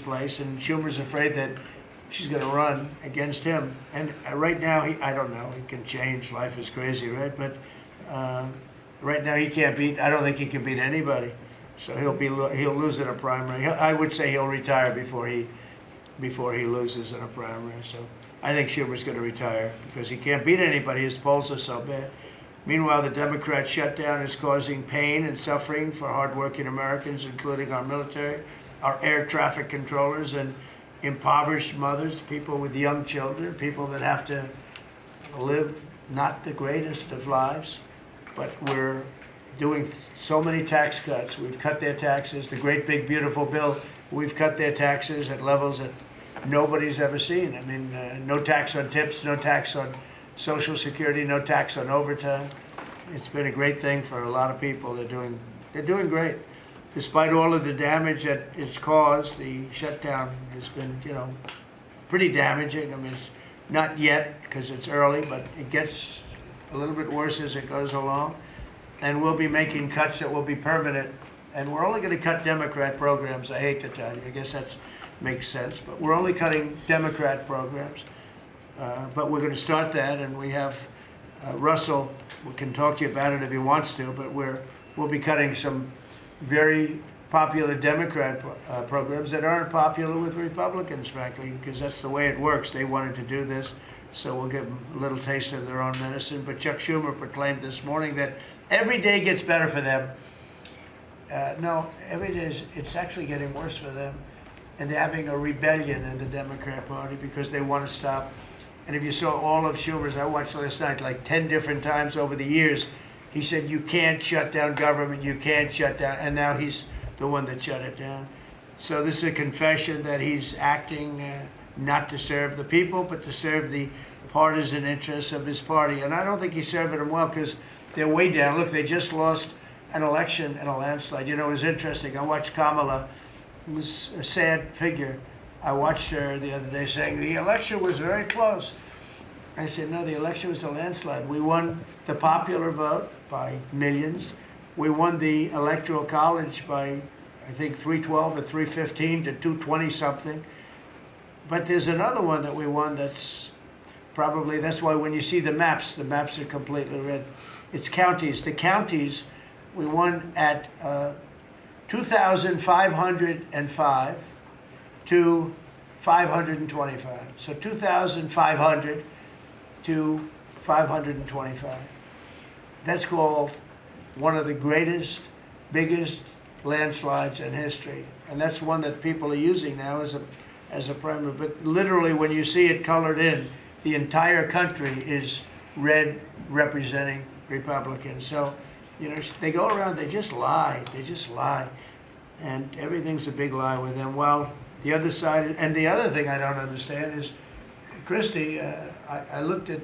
place, and Schumer's afraid that she's going to run against him. And right now, I don't know, he can change. Life is crazy, right? But right now, he can't beat. I don't think he can beat anybody. So he'll lose in a primary. I would say he'll retire before he loses in a primary. So I think Schumer's going to retire because he can't beat anybody. His polls are so bad. Meanwhile, the Democrat shutdown is causing pain and suffering for hardworking Americans, including our military, our air traffic controllers, and impoverished mothers, people with young children, people that have to live not the greatest of lives. But we're doing so many tax cuts. We've cut their taxes. The great big beautiful bill, we've cut their taxes at levels that nobody's ever seen. I mean, no tax on tips, no tax on Social Security, no tax on overtime. It's been a great thing for a lot of people. They're doing great. Despite all of the damage that it's caused, the shutdown has been, pretty damaging. I mean, it's not yet because it's early, but it gets a little bit worse as it goes along. And we'll be making cuts that will be permanent. And we're only going to cut Democrat programs. I hate to tell you. I guess that makes sense. But we're only cutting Democrat programs. But we're going to start that. And we have Russell, we can talk to you about it if he wants to. But we'll be cutting some very popular Democrat programs that aren't popular with Republicans, frankly, because that's the way it works. They wanted to do this. So we'll give them a little taste of their own medicine. But Chuck Schumer proclaimed this morning that every day gets better for them. No, every day it's actually getting worse for them. And they're having a rebellion in the Democrat Party because they want to stop. And if you saw all of Schumer's, I watched last night like 10 different times over the years, he said, you can't shut down government, you can't shut down. And now he's the one that shut it down. So this is a confession that he's acting not to serve the people, but to serve the partisan interests of his party. And I don't think he's serving them well because they're way down. Look, they just lost an election in a landslide. It was interesting. I watched Kamala. It was a sad figure. I watched her the other day saying the election was very close. I said, no, the election was a landslide. We won the popular vote by millions. We won the Electoral College by, I think, 312 or 315 to 220 something. But there's another one that we won that's why when you see the maps are completely red. It's counties. The counties, we won at 2,505 to 525. So 2,500 to 525. That's called one of the greatest, biggest landslides in history. And that's one that people are using now as a primary. But literally, when you see it colored in, the entire country is red representing Republicans. So, they go around, they just lie. They just lie. And everything's a big lie with them. Well, the other side, and the other thing I don't understand is, Christie, I looked at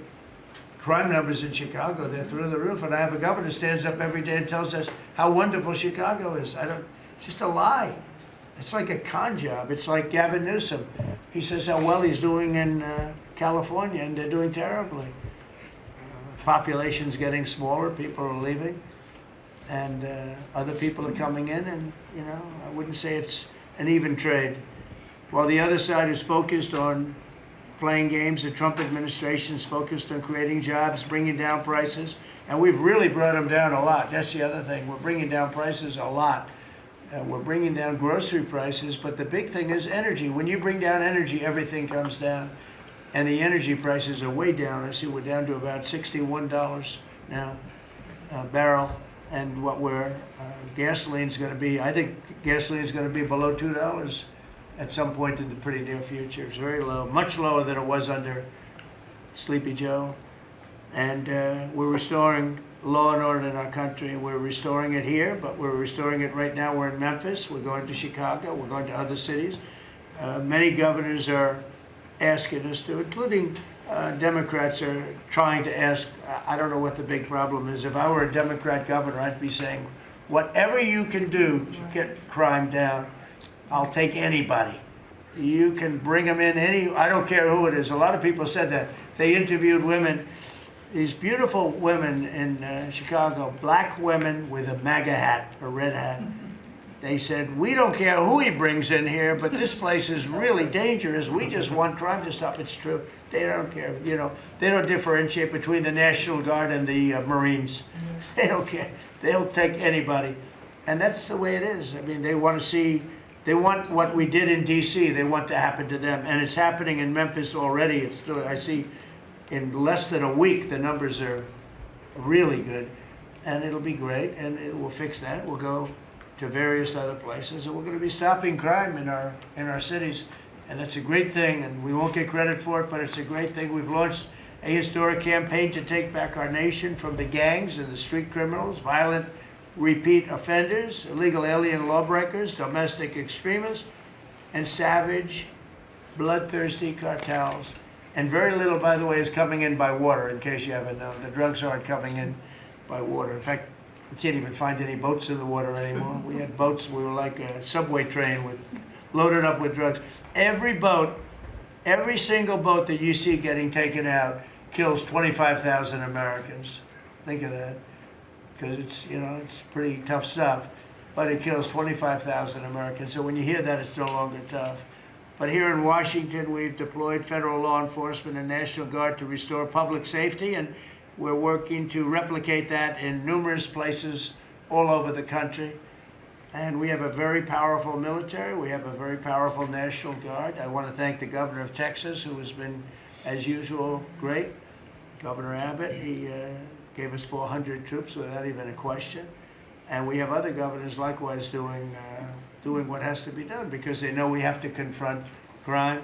crime numbers in Chicago. They're through the roof. And I have a governor who stands up every day and tells us how wonderful Chicago is. It's just a lie. It's like a con job. It's like Gavin Newsom. He says how well he's doing in California, and they're doing terribly. Population's getting smaller. People are leaving. And other people are coming in. And, I wouldn't say it's an even trade. While the other side is focused on playing games, the Trump administration is focused on creating jobs, bringing down prices. And we've really brought them down a lot. That's the other thing. We're bringing down prices a lot. We're bringing down grocery prices, but the big thing is energy. When you bring down energy, everything comes down. And the energy prices are way down. I see we're down to about $61 now a barrel. And what gasoline's going to be, I think gasoline's going to be below $2 at some point in the pretty near future. It's very low, much lower than it was under Sleepy Joe. And we're restoring law and order in our country. We're restoring it here, but we're restoring it right now. We're in Memphis. We're going to Chicago. We're going to other cities. Many governors are asking us to, including Democrats are trying to ask. I don't know what the big problem is. If I were a Democrat governor, I'd be saying, whatever you can do to get crime down, I'll take anybody. You can bring them in I don't care who it is. A lot of people said that. They interviewed women, these beautiful women in Chicago, black women with a MAGA hat, a red hat. They said, we don't care who he brings in here, but this place is really dangerous. We just want crime to stop. It's true. They don't care. You know, they don't differentiate between the National Guard and the Marines. They don't care. They'll take anybody. And that's the way it is. I mean, they want to see, they want what we did in D.C., they want to happen to them. And it's happening in Memphis already. It's still, I see in less than a week, the numbers are really good. And it'll be great, and we'll fix that. We'll go to various other places, and we're going to be stopping crime in our cities, and that's a great thing. And we won't get credit for it, but it's a great thing. We've launched a historic campaign to take back our nation from the gangs and the street criminals, violent repeat offenders, illegal alien lawbreakers, domestic extremists, and savage, bloodthirsty cartels. And very little, by the way, is coming in by water. In case you haven't known, the drugs aren't coming in by water. In fact, we can't even find any boats in the water anymore. We had boats, we were like a subway train loaded up with drugs. Every boat, every single boat that you see getting taken out kills 25,000 Americans. Think of that. Because it's, you know, it's pretty tough stuff. But it kills 25,000 Americans. So when you hear that, it's no longer tough. But here in Washington, we've deployed federal law enforcement and National Guard to restore public safety, and we're working to replicate that in numerous places all over the country. And we have a very powerful military. We have a very powerful National Guard. I want to thank the governor of Texas, who has been, as usual, great. Governor Abbott, he gave us 400 troops without even a question. And we have other governors likewise doing what has to be done, because they know we have to confront crime.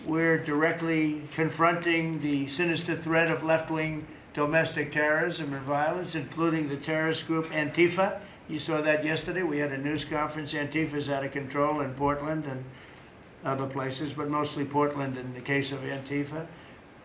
We're directly confronting the sinister threat of left-wing domestic terrorism and violence, including the terrorist group Antifa. You saw that yesterday. We had a news conference. Antifa's out of control in Portland and other places, but mostly Portland in the case of Antifa.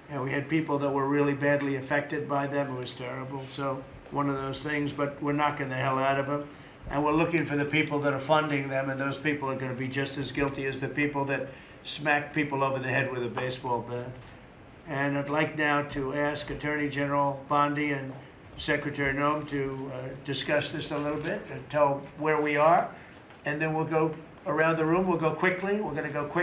And we had people that were really badly affected by them. It was terrible. So one of those things, but we're knocking the hell out of them. And we're looking for the people that are funding them, and those people are going to be just as guilty as the people that smack people over the head with a baseball bat. And I'd like now to ask Attorney General Bondi and Secretary Noem to discuss this a little bit and tell where we are. And then we'll go around the room. We'll go quickly. We're going to go quickly.